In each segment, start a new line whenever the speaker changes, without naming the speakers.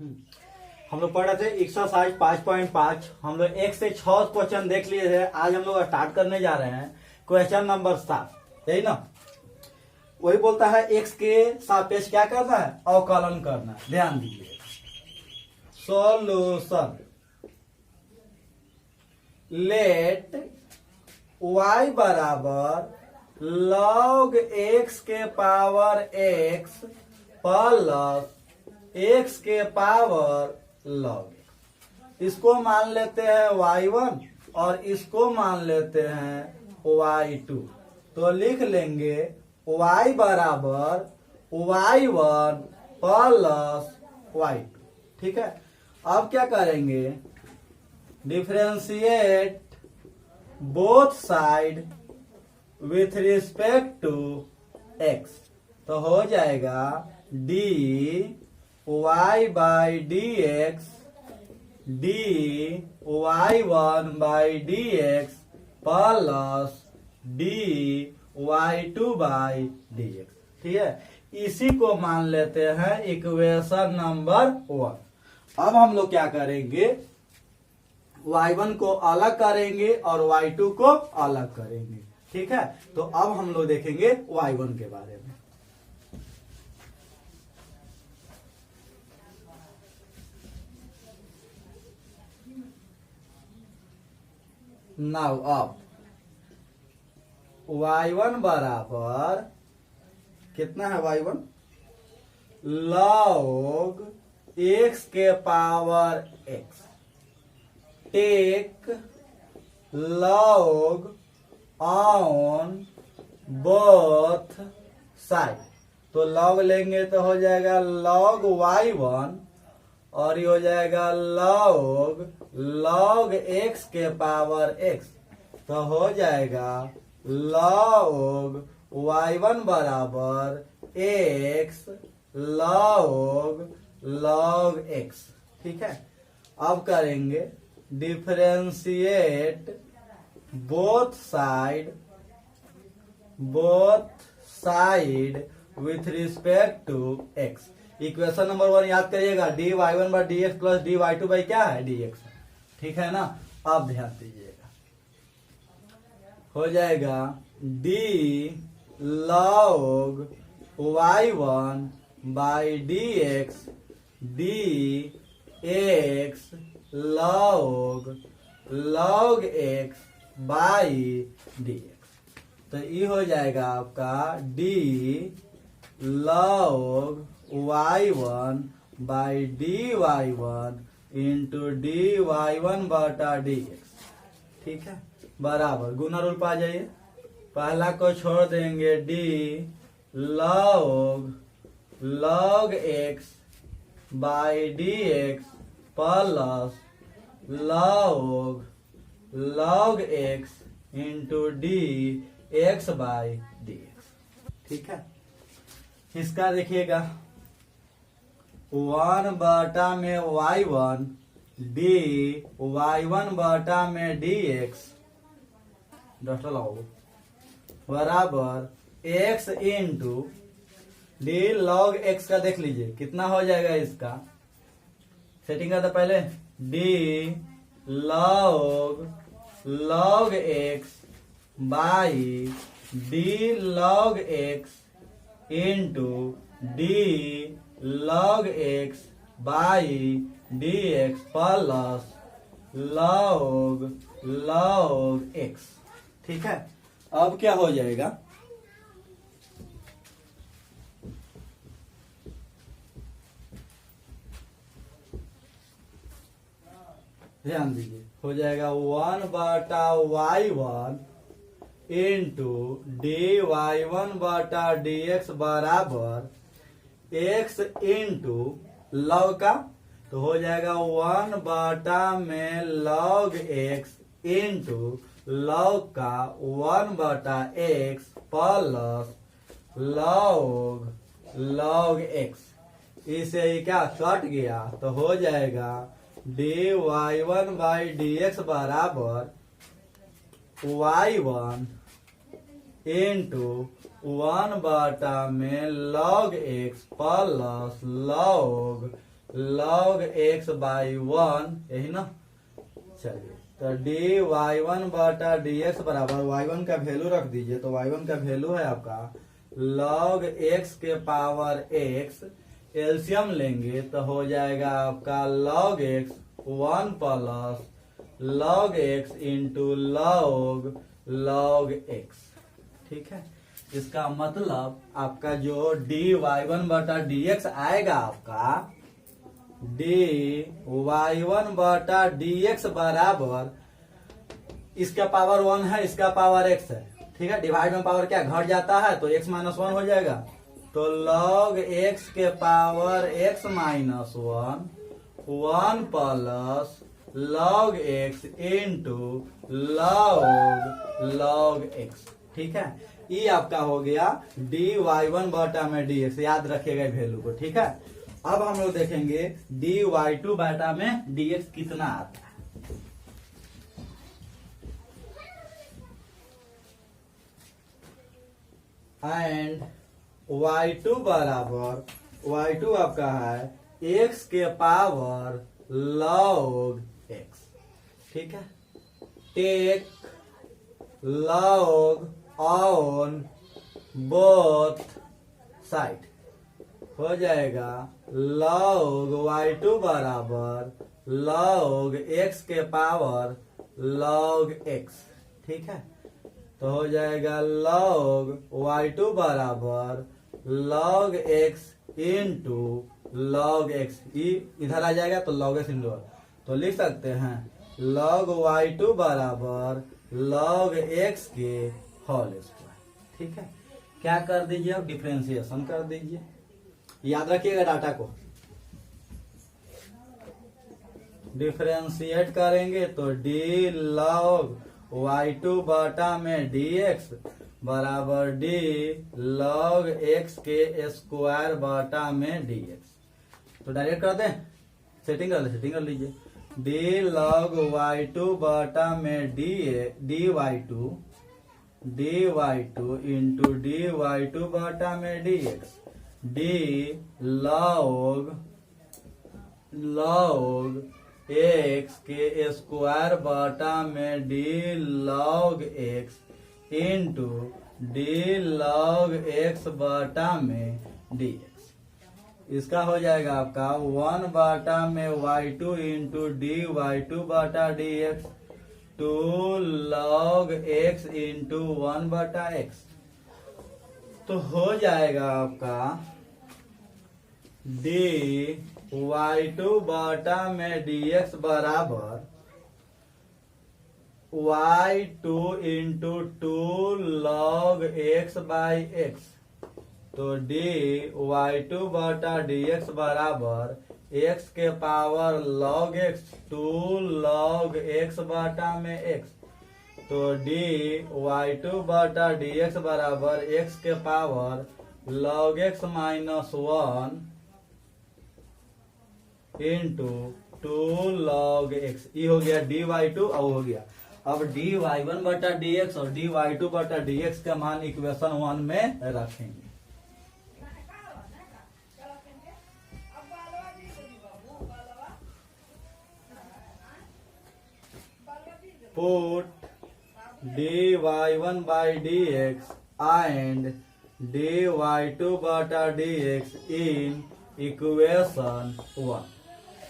हम्म, हम लोग पढ़ रहे थे एक्सरसाइज 5.5। हम लोग 1 से 6 क्वेश्चन देख लिए थे। आज हम लोग स्टार्ट करने जा रहे हैं क्वेश्चन नंबर 7, यही ना। वही बोलता है एक्स के सापेक्ष क्या करना है, अवकलन करना है। ध्यान दीजिए, सॉल्यूशन लेट y बराबर log x के पावर x प्लस x के पावर log। इसको मान लेते हैं y1 और इसको मान लेते हैं y2। तो लिख लेंगे y बराबर y1 प्लस y2। ठीक है, अब क्या करेंगे, differentiate both side with respect to x। तो हो जाएगा dy by d x dy1 by d x plus dy2 by d x. ठीक है, इसी को मान लेते हैं इक्वेशन नंबर 1। अब हम लोग क्या करेंगे, y1 को अलग करेंगे और y2 को अलग करेंगे। ठीक है, तो अब हम लोग देखेंगे y1 के बारे में। नाउ अब y1 बराबर कितना है, y1 log x के power x take log on both side. तो log लेंगे तो हो जाएगा log y1 और ये हो जाएगा log x के पावर x। तो हो जाएगा log y1 बराबर x log x। ठीक है, अब करेंगे differentiate both side with respect to x। Equation number 1 याद करिएगा, dy1 by d x plus dy2 by क्या है, dx। ठीक है ना, अब ध्यान दीजिएगा, हो जाएगा d log y1 by d x dx log x by dx। तो ये हो जाएगा आपका d log y1 by dy1 into dy1 बटा dx। ठीक है, बराबर गुना रूल पा जाइए। पहला को छोड़ देंगे, d log x by dx plus log x into dx by dx। ठीक है, इसका देखिएगा 1 बटा में y1 y1 बटा में dx डॉक्टर लाओ बराबर x into d log x का देख लीजिए कितना हो जाएगा। इसका सेटिंग का था पहले, d log x by d log x into d log x by dx plus log x। ठीक है, अब क्या हो जाएगा, ध्यान दीजिए, हो जाएगा 1 बटा y1 इंटू dy1 बटा dx बराबर x इंटू log का। तो हो जाएगा 1 बटा में log x इंटू log का 1 बटा x प्लस log x। इसे क्या कट गया, तो हो जाएगा dy1 बाई dx बराबर y1 इंटू 1 बटा में log x plus log x by 1, यही ना। चलिए तो dy 1 बटा dx बराबर y1 का वैल्यू रख दीजिए, तो y1 का वैल्यू है आपका log x के पावर x, एलसीएम लेंगे तो हो जाएगा आपका log x 1 plus log x into log x। ठीक है, इसका मतलब आपका जो dy1 बटा dx आएगा आपका dy1 बटा dx बराबर, इसका पावर 1 है, इसका पावर x है। ठीक है, डिवाइड में पावर क्या घट जाता है तो x माइनस 1 हो जाएगा, तो log x के power x minus 1 plus log x into log x। ठीक है, ये आपका हो गया dy1 बटा में dx, याद रखिएगा वैल्यू को। ठीक है, अब हम लोग देखेंगे dy2 बटा में dx कितना आता है। एंड y2 बराबर, y2 आपका है x के पावर log x। ठीक है, take log on both side, हो जाएगा log y2 बराबर log x के पावर log x। ठीक है, तो हो जाएगा log y2 बराबर log x into log x, इधर आ जाएगा तो log x इंटू, तो लिख सकते हैं log y2 बराबर log x के होल स्क्वायर। ठीक है, क्या कर दीजिए अब डिफरेंशिएशन कर दीजिए, याद रखिएगा डाटा को। डिफरेंशिएट करेंगे तो d log y2 बटा में dx बराबर d log x के स्क्वायर बटा में dx। तो डायरेक्ट कर दें, सेटिंग कर लीजिए, d log y2 बटा में dy2 इंटू dy2 बटा में dx, d log x के स्क्वायर बटा में d log x into d log x बटा में dx। इसका हो जाएगा आपका 1 बटा में y2 इंटू dy2 बटा dx, 2 log x इंटू 1 बटा x। तो हो जाएगा आपका dy2 बटा में dx बराबर y2 into 2 log x by x, तो dy2 बटा dx बराबर x के power log x 2 log x बटा में x, तो dy2 बटा dx बराबर x के power log x minus 1 into 2 log x, ये हो गया dy2 और हो गया। अब dy1 बटा dx और dy2 बटा dx का मान इक्वेशन 1 में रखेंगे। Put dy1 by dx and dy2 बटा dx इन इक्वेशन 1,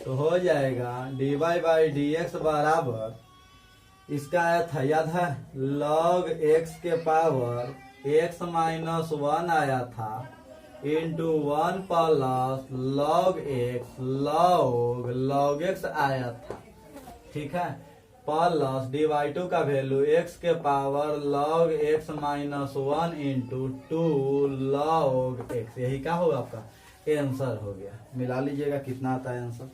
तो हो जाएगा dy बाई dx बराबर, इसका था याद है log x के पावर x माइनस 1 आया था इंटू 1 प्लस log x आया था। ठीक है, प्लस dy2 का वैल्यू x के power log x minus 1 into 2 log x, यही क्या होगा आपका आंसर हो गया। मिला लीजिएगा कितना आता है आंसर,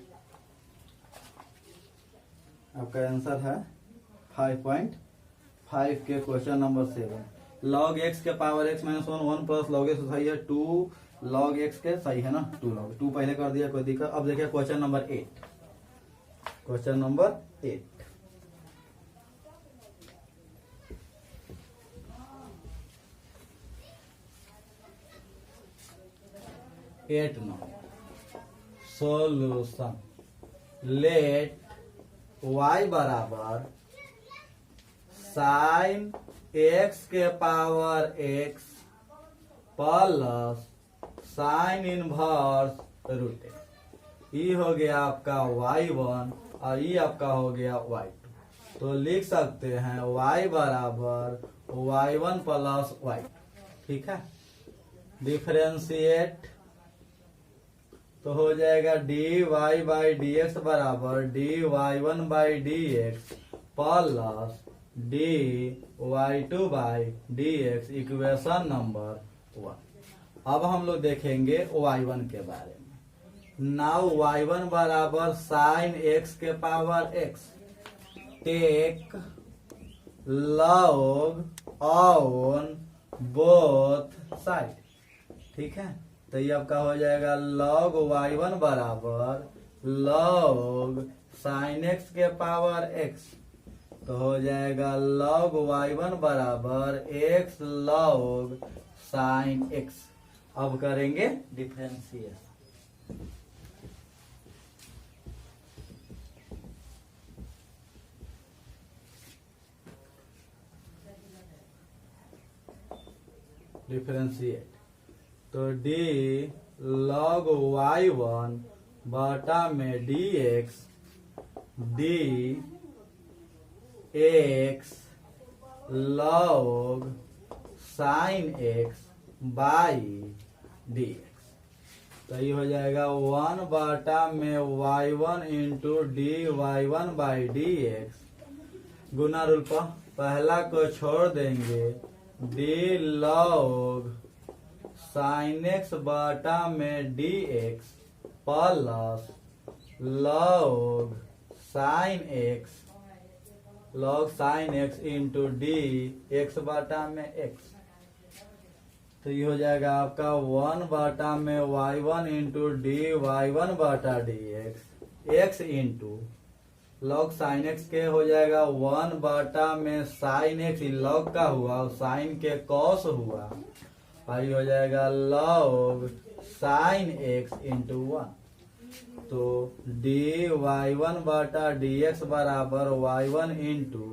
आपका आंसर है 5.5 के क्वेश्चन नंबर 7। log x के power x minus 1 plus log x सही है, 2 log x के सही है ना, 2 पहले कर दिया, कोई दिक्कत। अब देखिए question number 8, question number 8 8 9 solution. Let y बराबर साइन x के power x plus sine inverse root x. ये हो गया आपका y1 और ये आपका हो गया y2। तो लिख सकते हैं y बराबर y1 प्लस y2। ठीक है, डिफरेंशिएट तो हो जाएगा dy बाई डी एक्स बराबर dy1 by d x plus dy2 by d x, equation number 1। अब हम लोग देखेंगे y1 के बारे में। नाउ y1 बराबर साइन x के power x take log on both side. ठीक है, तो ये आपका हो जाएगा लॉग y1 बराबर लॉग साइन x के पावर x। तो हो जाएगा लॉग y1 बराबर x लॉग साइन x। अब करेंगे डिफरेंशिएशन। डिफरेंशिएट तो d log y1 बटा में dx d x log sine x by dx। तो ये हो जाएगा 1 बटा में y1 into d y1 by dx गुना रूप पहला को छोड़ देंगे d log साइन x बटा में dx plus log sine x into d x बटा में x। तो ये हो जाएगा आपका 1 बटा में y1 इंटू डी y1 बटा D x into log sine x के हो जाएगा 1 बटा में साइन x लॉग का हुआ और साइन के कॉस हुआ और ये हो जाएगा लॉग साइन x इंटू 1। तो डी y1 बटा डी एक्स बराबर y1 इंटू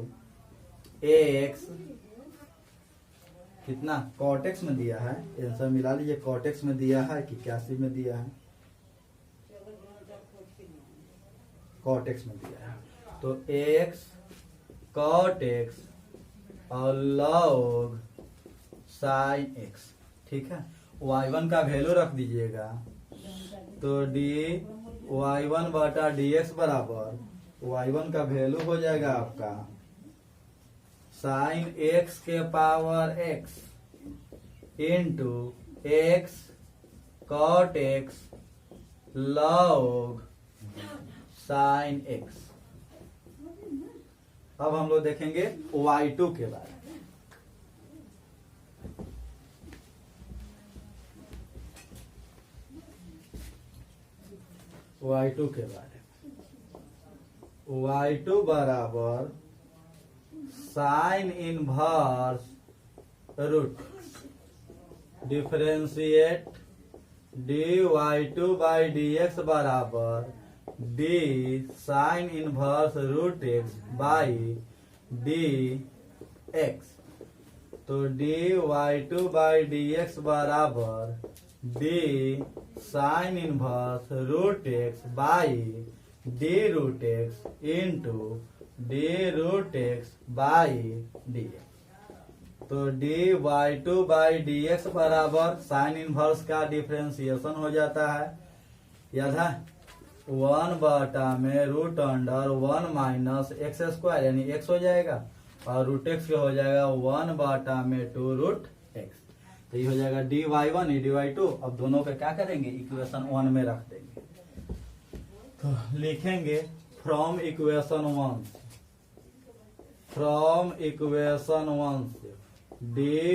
एक्स कितना कॉटेक्स में दिया है, आंसर मिला लीजिए। कॉटेक्स में दिया है कि 81 में दिया है, कॉटेक्स में दिया है। तो x कॉट x और लॉग साइन x। ठीक है, y1 का वैल्यू रख दीजिएगा। तो डी y1 बटा dx बराबर y1 का वैल्यू हो जाएगा आपका साइन x के power x into x cot x log sine x। अब हम लोग देखेंगे y2 के बारे में। y2 के बारे में y2 बराबर sine inverse root differentiate dy2 by dx बराबर d sine inverse root x by dx। तो dy2 बाई dx बराबर d sine inverse root x by d root x into d root x by dx। तो dy2 by dx बराबर sine inverse का differentiation हो जाता है, याद है 1 बटा में root under 1 minus x square यानी x हो जाएगा और रूट x के हो जाएगा 1 बटा में 2 रूट x। तो ये हो जाएगा dy1 dy2। अब दोनों पे क्या करेंगे, इक्वेशन 1 में रख देंगे। तो लिखेंगे फ्रॉम इक्वेशन 1 से dy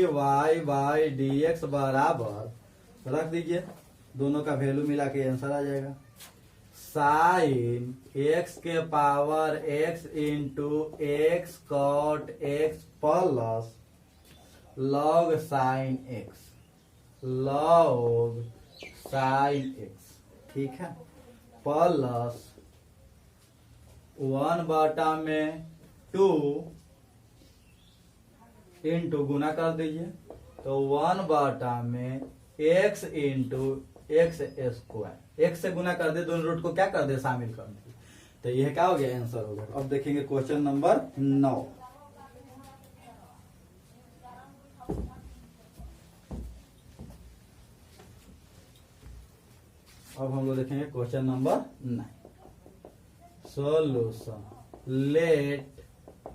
बाई dx बराबर रख दीजिए, दोनों का वैल्यू मिला के आंसर आ जाएगा साइन x के power x into x cot x plus log sine x। ठीक है, प्लस 1/2 इंटू गुना कर दीजिए, तो 1/x into x square, x से गुना कर दे, दोनों रूट को क्या कर दे, शामिल कर दे, तो यह क्या हो गया, आंसर हो गया। अब देखेंगे क्वेश्चन नंबर 9। अब हम लोग देखेंगे question number 9। Solution, let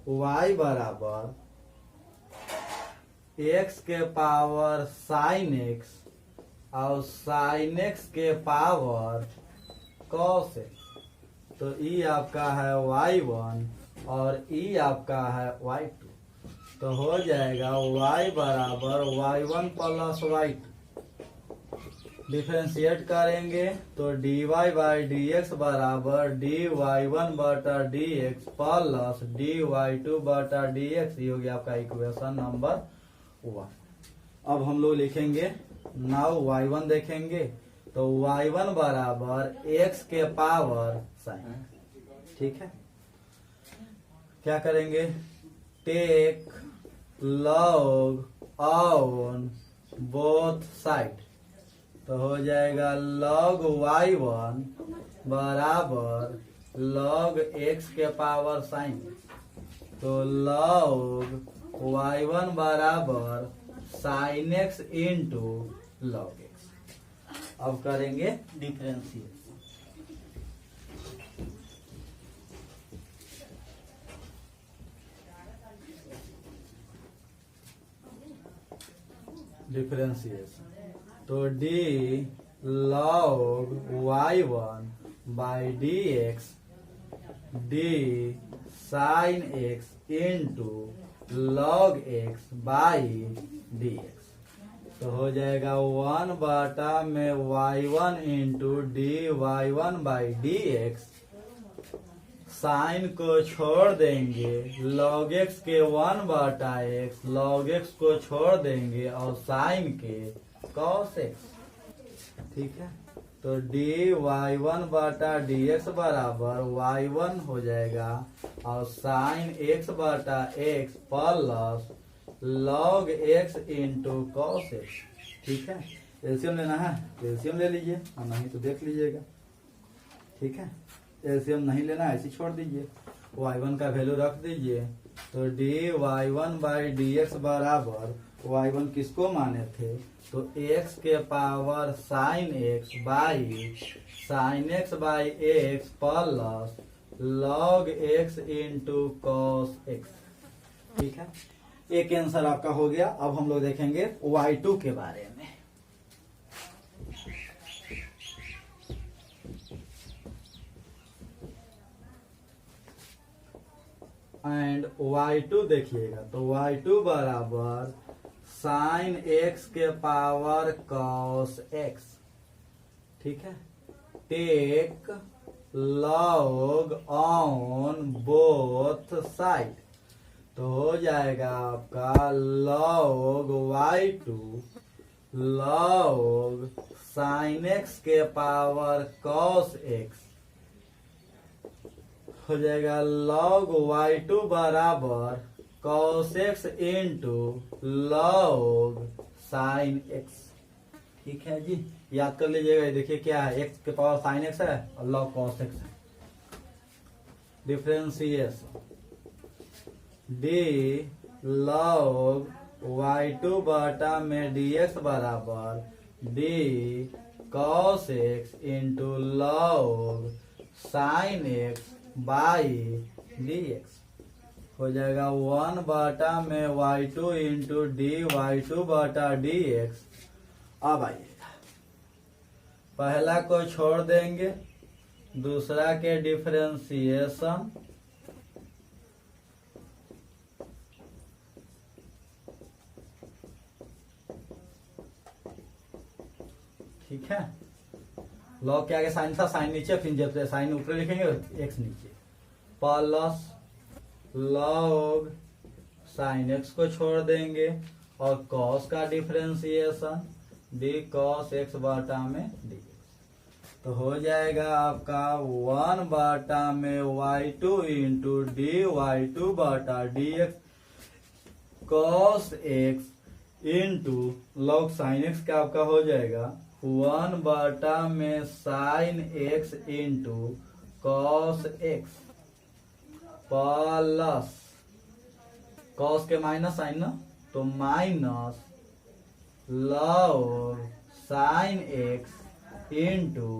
y बराबर x के पावर साइन x और साइन x के पावर cos x, तो ई आपका है y1 और ई आपका है y2, तो हो जाएगा y बराबर y1 प्लस y2। डिफरेंशिएट करेंगे तो dy बाई dx बराबर dy1/dx प्लस dy2/dx, ये हो गया आपका इक्वेशन नंबर 1। अब हम लोग लिखेंगे नाउ y1 देखेंगे, तो y1 बराबर x के पावर साइन, ठीक है। क्या करेंगे, take log on both side, तो हो जाएगा log y1 बराबर log x के पावर साइन, तो log y1 बराबर sine x into log x। अब करेंगे डिफरेंशिएशन, तो d log y1 by dx d sine x into log x by dx, तो हो जाएगा 1/y1 into d y1 by dx, sine को छोड़ देंगे, log x के 1/x, log x को छोड़ देंगे और साइन के cos x, ठीक है। तो dy y1/dx बराबर y1 हो जाएगा और sine x/x plus log x into cos x, ठीक है। एलसीएम लेना है तो एलसीएम ले लीजिए और नहीं तो देख लीजिएगा, ठीक है। एलसीएम नहीं लेना है, ऐसे छोड़ दीजिए, y1 का वैल्यू रख दीजिए, तो dy y1 बाई dx बराबर y1 किसको माने थे, तो x के power sine x by sine x by x plus log x into cos x, ठीक है। एक आंसर आपका हो गया। अब हम लोग देखेंगे y2 के बारे में। एंड y2 देखिएगा, तो y2 बराबर साइन x के पावर cos x, ठीक है। Take log on both side, तो हो जाएगा आपका log y2 log sine x के पावर cos x, हो जाएगा log y2 बराबर cos x into log sine x, ठीक है जी। याद कर लीजिएगा, देखिए क्या है, x के पावर साइन x है और log cos x है। डिफरेंशिएशन, d log y2 बटा में dx बराबर d cos x into log sine x by dx, हो जाएगा 1 में y2 इंटू डी y2 बटा dx। अब आइएगा, पहला को छोड़ देंगे, दूसरा के डिफरेंशिएशन, ठीक है। लॉग के आगे साइन था, साइन नीचे, फिर जब साइन ऊपर लिखेंगे एक्स नीचे, प्लस लॉग साइन एक्स को छोड़ देंगे और कॉस का डिफरेंशिएशन डी कॉस एक्स बटा में डी एक्स, तो हो जाएगा आपका 1/y2 into dy2/dx cos x into log sin x का आपका हो जाएगा 1/sin x into cos x plus cos के माइनस साइन ना, तो minus log sin x into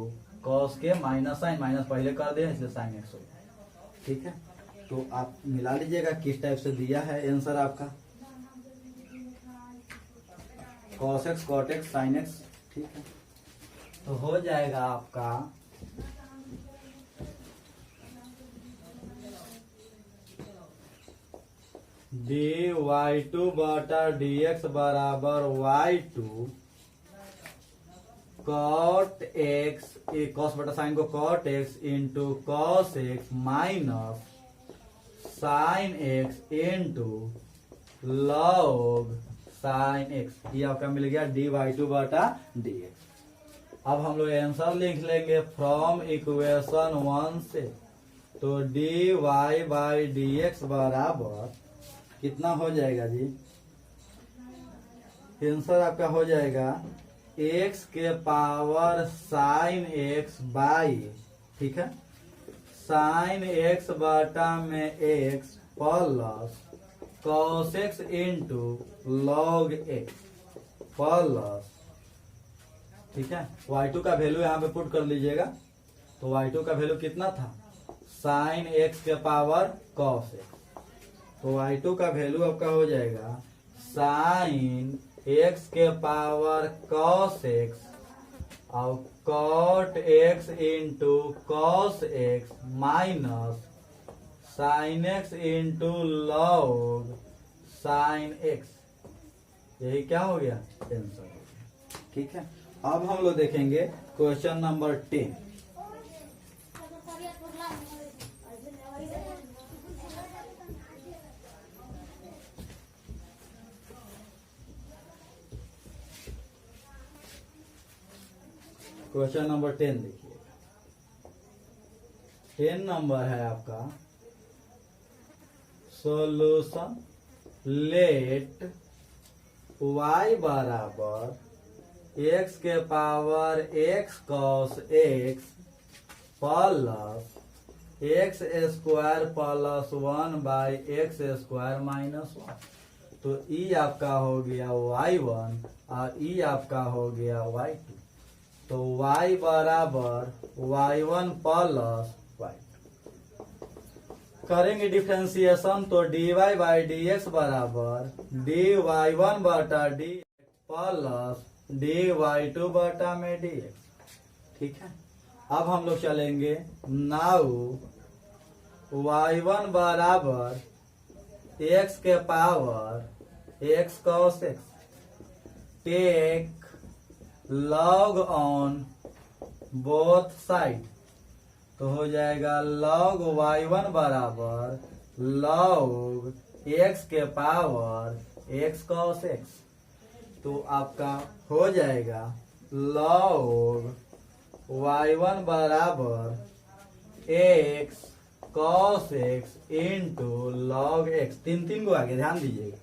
cos के माइनस साइन, माइनस पहले कर दे इसलिए sin x हो गया। ठीक है, तो आप मिला लीजिएगा किस टाइप से दिया है आंसर आपका cos x cot x sin x। ठीक है, तो हो जाएगा आपका dy2/dx बराबर y2 cot x, cos बटा साइन को cot x into cos x minus sin x into log sin x, ये आपका मिल गया dy2/dx। अब हम लोग आंसर लिख लेंगे फ्रॉम इक्वेशन 1 से। तो dy/dx बराबर कितना हो जाएगा जी, आंसर आपका हो जाएगा x के पावर sin x बाई, ठीक है, sin x बटा में x plus cos x into log x plus, ठीक है, y2 का वैल्यू यहाँ पे पुट कर लीजिएगा। तो y2 का वैल्यू कितना था, sin x के पावर cos x, तो y2 का वैल्यू आपका हो जाएगा sin x के पावर cos x और cot x into cos x minus sin x into log sin x, यही क्या हो गया आंसर हो गया। ठीक है, अब हम लोग देखेंगे क्वेश्चन नंबर 10। क्वेश्चन नंबर 10 देखिएगा, 10 नंबर है आपका सॉल्यूशन लेट y बराबर x के power x cos x plus x square plus 1/x² minus 1, तो ई आपका हो गया y1 और ई आपका हो गया y2। तो y बराबर y1 प्लस y2 करेंगे डिफरेंशिएशन, तो dy/dx बराबर dy1/dx प्लस dy2/dx। ठीक है, अब हम लोग चलेंगे नाउ y1 बराबर x के power x cos x take log on both side, तो हो जाएगा log y1 बराबर log x के पावर x cos x, तो आपका हो जाएगा log y1 बराबर x cos x into log x, तीन को आगे ध्यान दीजिएगा,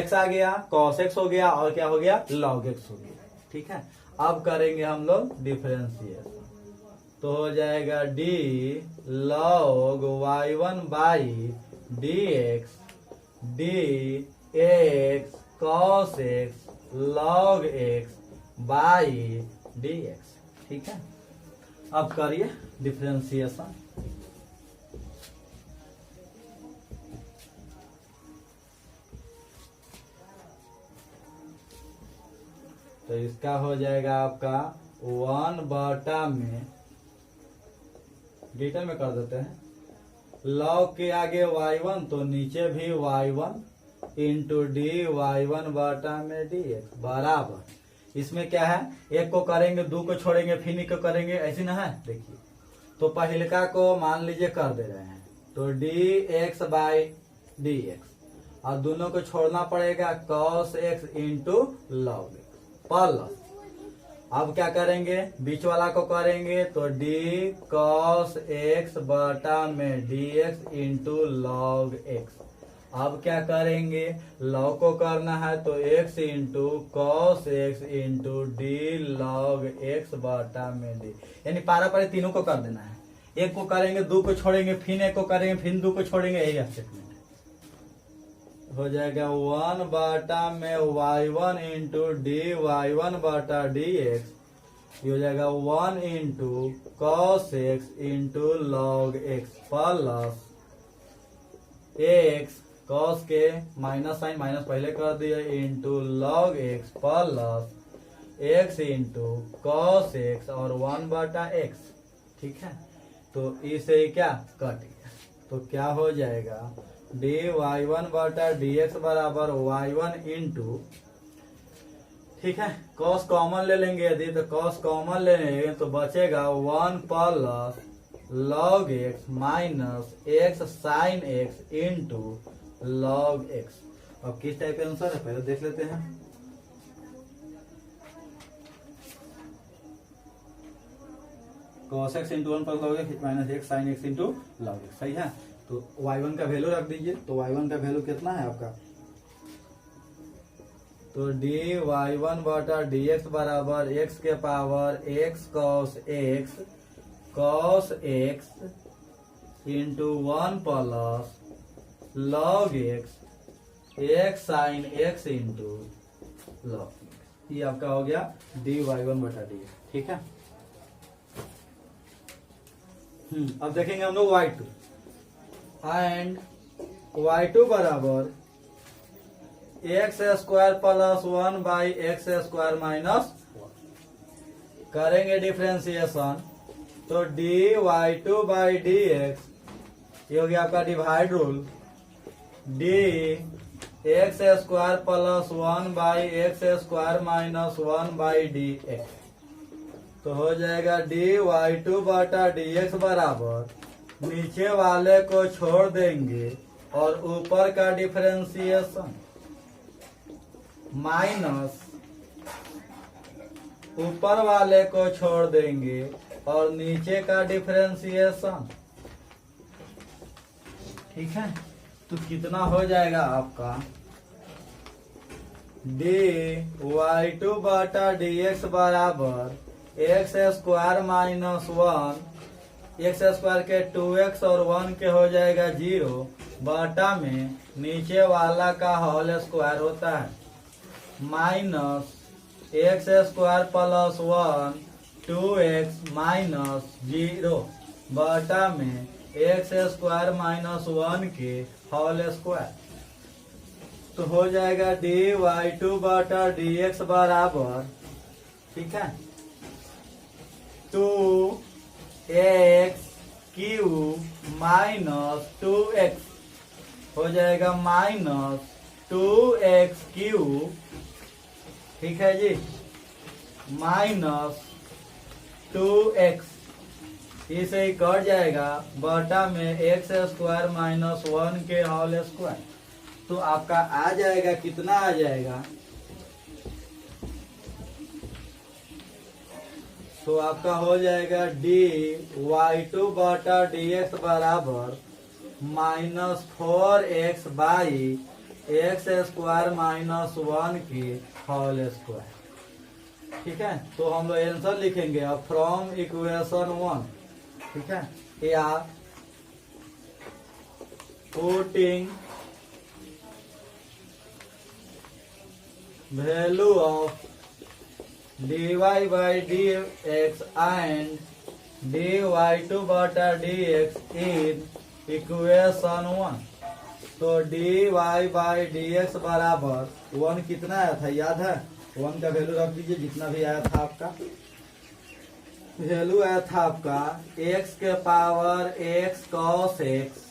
x आ गया cos x हो गया और क्या हो गया log x हो गया। ठीक है, अब करेंगे हम लोग डिफरेंशिएशन, तो हो जाएगा d log y1 by dx dx cos x log x by dx। ठीक है, अब करिए डिफरेंशिएशन, तो इसका हो जाएगा आपका 1 में डिटेल में कर देते हैं, log के आगे y1 तो नीचे भी y1 इंटू dy1 में dx बराबर, इसमें क्या है, एक को करेंगे दो को छोड़ेंगे फिर को करेंगे, ऐसी ना है। देखिए, तो पहलका को मान लीजिए कर दे रहे हैं, तो dx/dx और दोनों को छोड़ना पड़ेगा cos x into log x plus, अब क्या करेंगे, बीच वाला को करेंगे तो डी कॉस एक्स बटा में D x into log x. अब क्या करेंगे, लॉग को करना है तो x into cos x into D log x बटा में डी, यानी पारा पारी तीनों को कर देना है। एक को करेंगे, दो को छोड़ेंगे, फिर एक को करेंगे, फिर दो को छोड़ेंगे, यही स्टेटमेंट हो जाएगा। 1 बटा में y1 into d y one बटा डी एक्स, ये हो जाएगा 1 into cos x into log x plus x cos के माइनस साइन माइनस पहले कर दिया into log x plus x into cos x और 1 बटा एक्स। ठीक है, तो इसे क्या कट गया, तो क्या हो जाएगा डी वाई वन बटा डी एक्स बराबर वाई वन इंटू, ठीक है, कॉस कॉमन ले लेंगे, यदि तो कॉस कॉमन ले लेंगे तो बचेगा 1 plus log x minus x sine x into log x. अब किस टाइप का आंसर है पहले देख लेते हैं। cos x into 1 plus log x minus x sine x into log x, सही है। तो y1 का वैल्यू रख दीजिए, तो y1 का वैल्यू कितना है आपका, तो डी वाई वन बटा डी एक्स बराबर एक्स के power x cos x into 1 plus log x sine x into log, ये आपका हो गया डी वाई वन बटा डी एक्स। ठीक है, अब देखेंगे हम लोग y2 एंड y2 बराबर x square plus 1 by x square minus 1 करेंगे डिफ्रेंसिएशन, तो d y two by d x, ये हो गया आपका divide rule, d x square plus 1 by x square minus 1 by d x, तो हो जाएगा डी वाई टू बटा डी एक्स बराबर नीचे वाले को छोड़ देंगे और ऊपर का डिफरेंशिएशन माइनस ऊपर वाले को छोड़ देंगे और नीचे का डिफरेंशिएशन। ठीक है, तो कितना हो जाएगा आपका डी वाई टू बटा डी एक्स बराबर x square minus 1, x square के 2x और 1 के हो जाएगा 0 बटा में नीचे वाला का होल स्क्वायर होता है minus x square plus 1 2x minus 0 बटा में एक्स स्क्वायर माइनस 1 के होल स्क्वायर, तो हो जाएगा डी वाई टू बटा डी एक्स बराबर, ठीक है, 2x क्यू माइनस 2x हो जाएगा माइनस 2x क्यू, ठीक है जी, माइनस 2x, इसे ही कट जाएगा बटा में एक्स स्क्वायर माइनस 1 के होल स्क्वायर, तो आपका आ जाएगा कितना आ जाएगा, तो आपका हो जाएगा डी वाई टू बटा डी एक्स बराबर minus 4x by x square minus 1 की होल स्क्वायर। ठीक है, तो हम लोग आंसर लिखेंगे अब फ्रॉम इक्वेशन 1, ठीक है, या putting value of dy by dx and dy2 बटा dx in इक्वेशन 1, तो dy by dx बराबर 1 कितना आया था याद है, 1 का वैल्यू रख दीजिए, जितना भी आया था आपका वैल्यू आया था आपका x के पावर x cos x,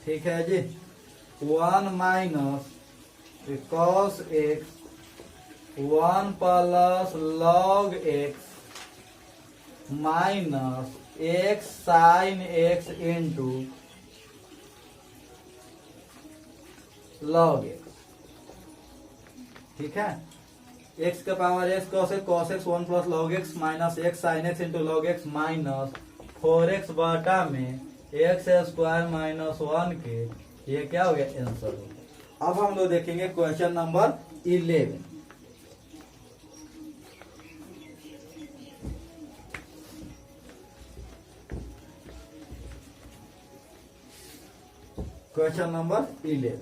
ठीक है जी, 1 minus cos x 1 plus log x minus x sine x into log x. ठीक है, एक्स के power x cos x 1 plus log x minus x sine x into log x minus 4x बटा में x square minus 1 के, ये क्या हो गया आंसर हो। अब हम लोग देखेंगे question number 11। Question number 11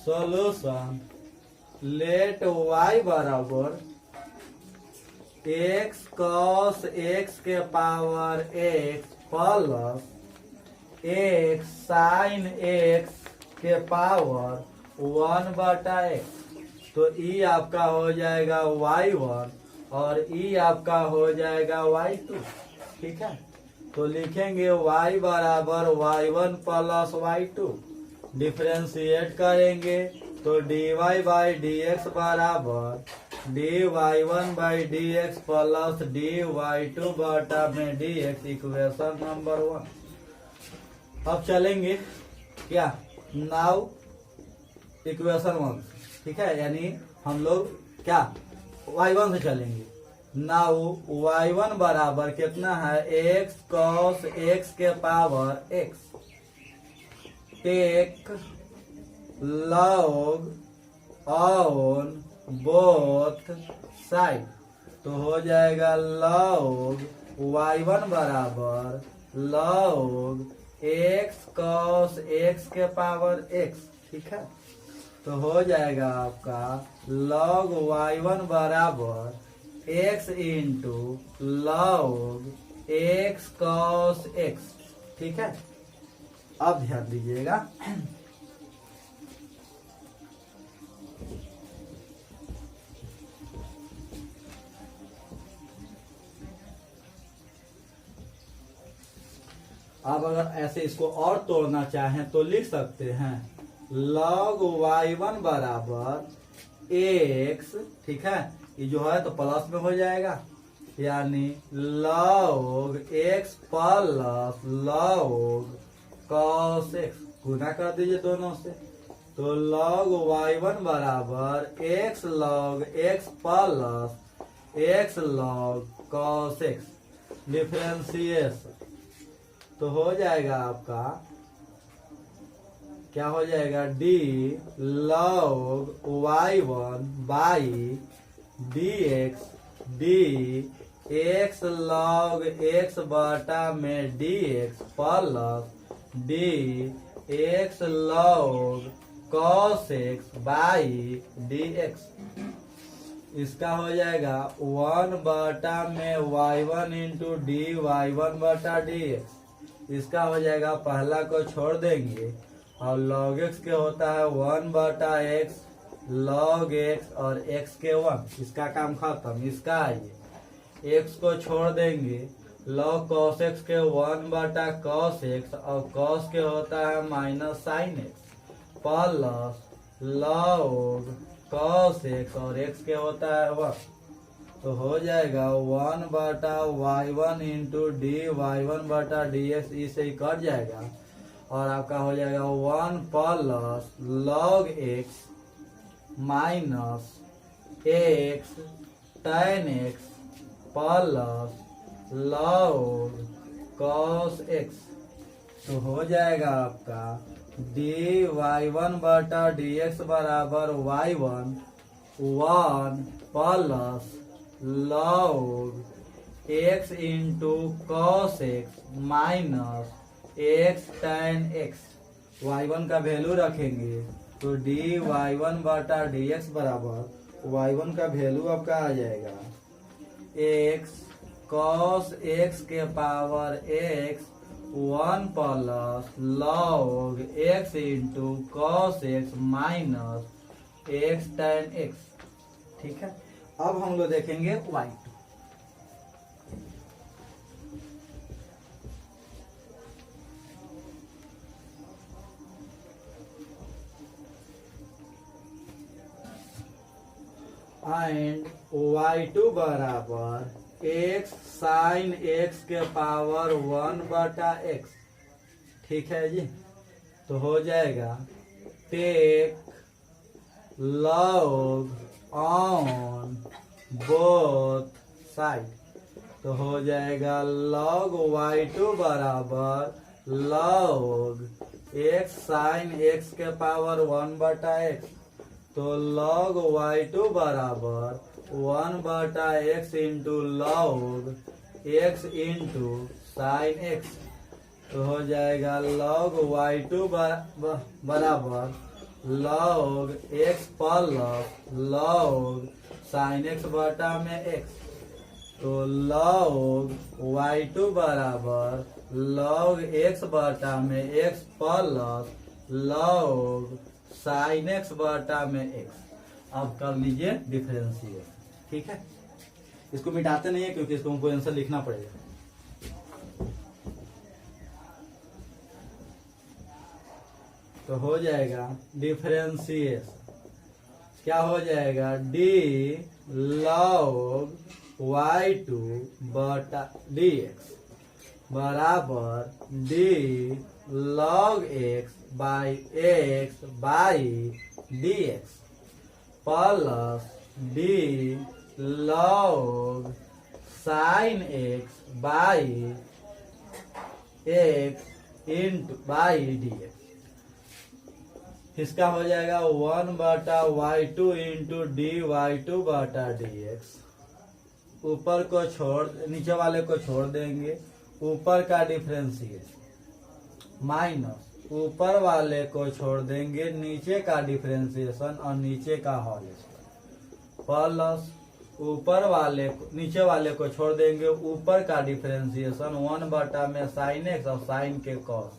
solution let y बराबर x cos x के power x plus x sine x के पावर 1 बटा x। तो e आपका हो जाएगा y1 और e आपका हो जाएगा y2। ठीक है, तो लिखेंगे y बराबर y1 प्लस y2, डिफ्रेंशिएट करेंगे तो dy बाई dx बराबर dy1 by dx plus dy2 बटा में dx, इक्वेशन नंबर 1। अब चलेंगे क्या नाउ इक्वेशन 1। ठीक है, यानी हम लोग क्या y1 से चलेंगे। नाउ y1 बराबर कितना है x cos x के power x take log on both side, तो हो जाएगा log y1 बराबर log x cos x के पावर x। ठीक है, तो हो जाएगा आपका log y1 बराबर x into log x cos x। ठीक है, अब ध्यान दीजिएगा अब अगर ऐसे इसको और तोड़ना चाहें तो लिख सकते हैं log y1 बराबर x। ठीक है, ये जो है तो प्लस में हो जाएगा, यानी log x plus log cos x, गुना कर दीजिए दोनों से, तो log y1 बराबर x log x plus x log cos x, differentiation तो हो जाएगा आपका क्या हो जाएगा d log y1 by dx d x log x बटा में dx plus d x log cos x by dx, इसका हो जाएगा 1 बटा में y1 इंटू डी y1 बटा dx। इसका हो जाएगा पहला को छोड़ देंगे और log x के होता है 1 बटा x log x और x के 1, इसका काम खत्म। इसका आइए x को छोड़ देंगे log cos x के 1 बटा cos x और cos के होता है minus sine x plus log cos x और x के होता है 1, तो हो जाएगा 1 बटा y1 इंटू डी y1 बटा dx, इसे ही कट जाएगा और आपका हो जाएगा 1 plus log x minus x tan x plus log cos x, तो हो जाएगा आपका डी y1 बटा dx बराबर y1 1 plus log x into cos x minus x tan x, y1 का वैल्यू रखेंगे तो डी y1 बटा dx बराबर y1 का वैल्यू आपका आ जाएगा x cos x के power x 1 plus log x into cos x minus x tan x। ठीक है, अब हम लोग देखेंगे y2। एंड y2 बराबर x साइन x के पावर 1 बटा x। ठीक है जी, तो हो जाएगा take log on both side. तो हो जाएगा log y2 बराबर log x साइन x के पावर 1/x। तो log y2 बराबर 1/x into log x into sine x। तो हो जाएगा log y2 बराबर log x plus log sine x बटा में x। तो log y2 बराबर log x बटा में x plus log sine x बटा में x। अब कर लीजिए डिफरेंशिएट। ठीक है, इसको मिटाते नहीं है क्योंकि इसको हमको आंसर लिखना पड़ेगा। तो हो जाएगा डिफरेंशिएशन, क्या हो जाएगा d log y2 बटा dx बराबर d log x by x by dx plus d log sine x by x into by dx। इसका हो जाएगा 1/y2 इंटू dy2 बटा dx। ऊपर को छोड़, नीचे वाले को छोड़ देंगे, ऊपर का डिफरेंशिएशन माइनस ऊपर वाले को छोड़ देंगे, नीचे का डिफरेंशिएशन और नीचे का होल स्क्वायर प्लस ऊपर वाले को, नीचे वाले को छोड़ देंगे, ऊपर का डिफरेंशिएशन 1 में साइन x और साइन के कॉस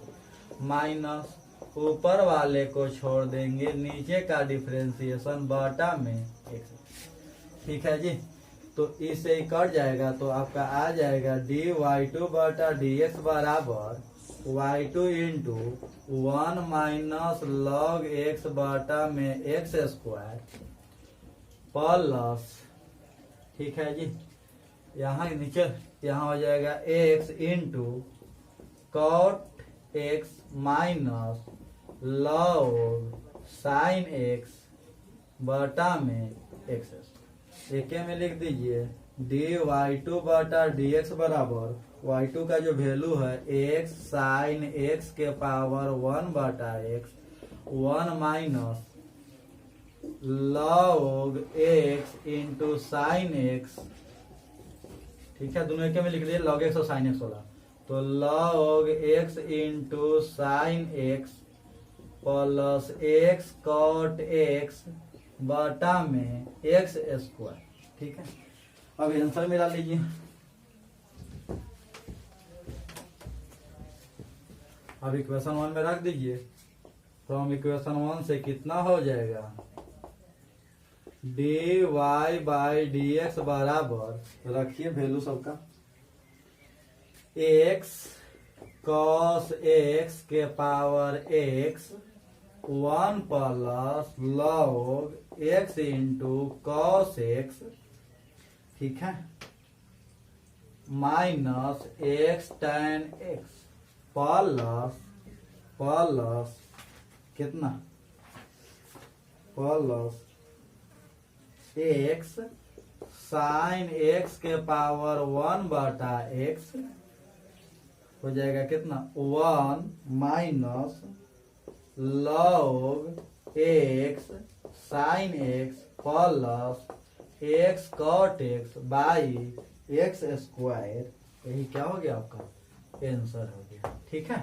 माइनस ऊपर वाले को छोड़ देंगे, नीचे का डिफरेंशिएशन बटा में x। ठीक है जी, तो इससे ही कट जाएगा तो आपका आ जाएगा dy2 बटा dx बराबर y2 into 1 minus log x बटा में x स्क्वायर प्लस, ठीक है जी, यहाँ नीचे यहाँ हो जाएगा x into cot x minus log sine x बटा में x। एक में लिख दीजिए dy2 बटा dx बराबर y2 का जो वैल्यू है x साइन x के power 1/x 1 minus log x into sine x। ठीक है, दोनों एक में लिख दिए log x और साइन x वाला। तो log x into sine x plus x cot x बटा में x स्क्वायर। ठीक है, अब आंसर मिला लीजिए। अब इक्वेशन 1 में रख दीजिए। फ्रॉम इक्वेशन 1 से कितना हो जाएगा dy बाई dx बराबर, रखिए वैल्यू सबका, x cos x के power x 1 plus log x into cos x। ठीक है, minus x tan x plus कितना प्लस x साइन x के पावर 1/x हो जाएगा कितना 1 minus log x sine x plus x cot x by x square. यही क्या हो गया आपका आंसर हो गया। ठीक है।